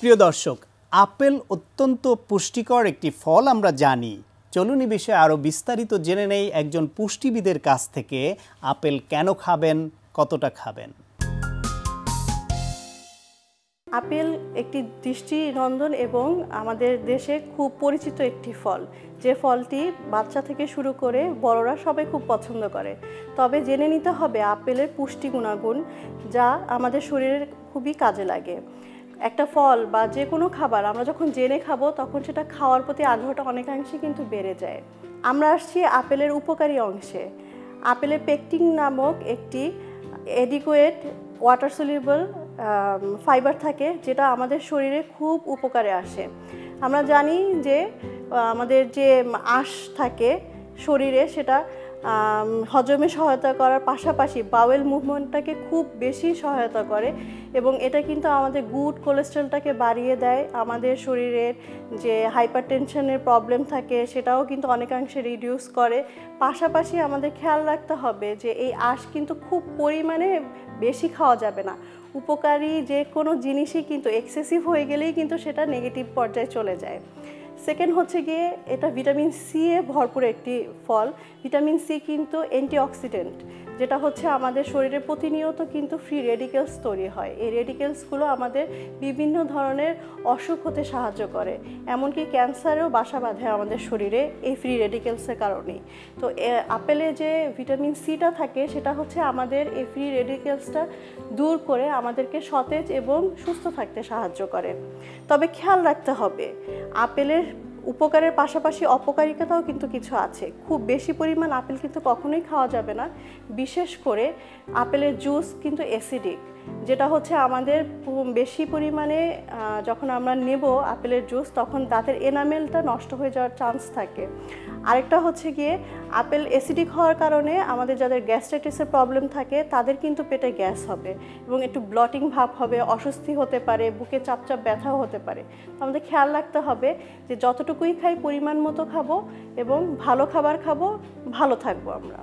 প্রিয় দর্শক, আপেল অত্যন্ত পুষ্টিকর একটি ফল আমরা জানি। চলুন এই বিষয়ে আরও বিস্তারিত জেনে নেই একজন পুষ্টিবিদের কাছ থেকে। আপেল কেন খাবেন, কতটা খাবেন? আপেল একটি দৃষ্টিনন্দন এবং আমাদের দেশে খুব পরিচিত একটি ফল, যে ফলটি বাচ্চা থেকে শুরু করে বড়রা সবাই খুব পছন্দ করে। তবে জেনে নিতে হবে আপেলের পুষ্টি গুণাগুণ, যা আমাদের শরীরের খুবই কাজে লাগে। একটা ফল বা যে কোনো খাবার আমরা যখন জেনে খাবো, তখন সেটা খাওয়ার প্রতি আগ্রহটা অনেকাংশে কিন্তু বেড়ে যায়। আমরা আসছি আপেলের উপকারী অংশে। আপেলে পেকটিন নামক একটি অ্যাডিকুয়েট ওয়াটার সলিউবল ফাইবার থাকে, যেটা আমাদের শরীরে খুব উপকারে আসে। আমরা জানি যে আমাদের যে আঁশ থাকে শরীরে, সেটা হজমে সহায়তা করার পাশাপাশি বাওয়েল মুভমেন্টটাকে খুব বেশি সহায়তা করে এবং এটা কিন্তু আমাদের গুড কোলেস্ট্রলটাকে বাড়িয়ে দেয়। আমাদের শরীরের যে হাইপারটেনশনের প্রবলেম থাকে সেটাও কিন্তু অনেকাংশে রিডিউস করে। পাশাপাশি আমাদের খেয়াল রাখতে হবে যে এই আঁশ কিন্তু খুব পরিমাণে বেশি খাওয়া যাবে না। উপকারী যে কোনো জিনিসই কিন্তু এক্সেসিভ হয়ে গেলেই কিন্তু সেটা নেগেটিভ পর্যায়ে চলে যায়। সেকেন্ড হচ্ছে গিয়ে এটা ভিটামিন সি এ ভরপুর একটি ফল। ভিটামিন সি কিন্তু অ্যান্টিঅক্সিডেন্ট, যেটা হচ্ছে আমাদের শরীরে প্রতিনিয়ত কিন্তু ফ্রি রেডিকেলস তৈরি হয়। এই রেডিকেলসগুলো আমাদের বিভিন্ন ধরনের অসুখ হতে সাহায্য করে, এমনকি ক্যান্সারেও বাসা বাঁধে আমাদের শরীরে এই ফ্রি রেডিকেলসের কারণেই। তো আপেলে যে ভিটামিন সিটা থাকে, সেটা হচ্ছে আমাদের এই ফ্রি রেডিকেলসটা দূর করে আমাদেরকে সতেজ এবং সুস্থ থাকতে সাহায্য করে। তবে খেয়াল রাখতে হবে, আপেলের উপকারের পাশাপাশি অপকারিতাও কিন্তু কিছু আছে। খুব বেশি পরিমাণ আপেল কিন্তু কখনোই খাওয়া যাবে না। বিশেষ করে আপেলের জুস কিন্তু অ্যাসিডিক, যেটা হচ্ছে আমাদের বেশি পরিমাণে যখন আমরা নেব আপেলের জুস, তখন দাঁতের এনামেলটা নষ্ট হয়ে যাওয়ার চান্স থাকে। আরেকটা হচ্ছে গিয়ে আপেল অ্যাসিডিক হওয়ার কারণে আমাদের যাদের গ্যাস্ট্রাইটিসের প্রবলেম থাকে তাদের কিন্তু পেটে গ্যাস হবে এবং একটু ব্লটিং ভাব হবে, অস্বস্তি হতে পারে, বুকে চাপচাপ ব্যথাও হতে পারে। তো আমাদের খেয়াল রাখতে হবে যে যতটুকুই খাই পরিমাণ মতো খাবো এবং ভালো খাবার খাবো, ভালো থাকবো আমরা।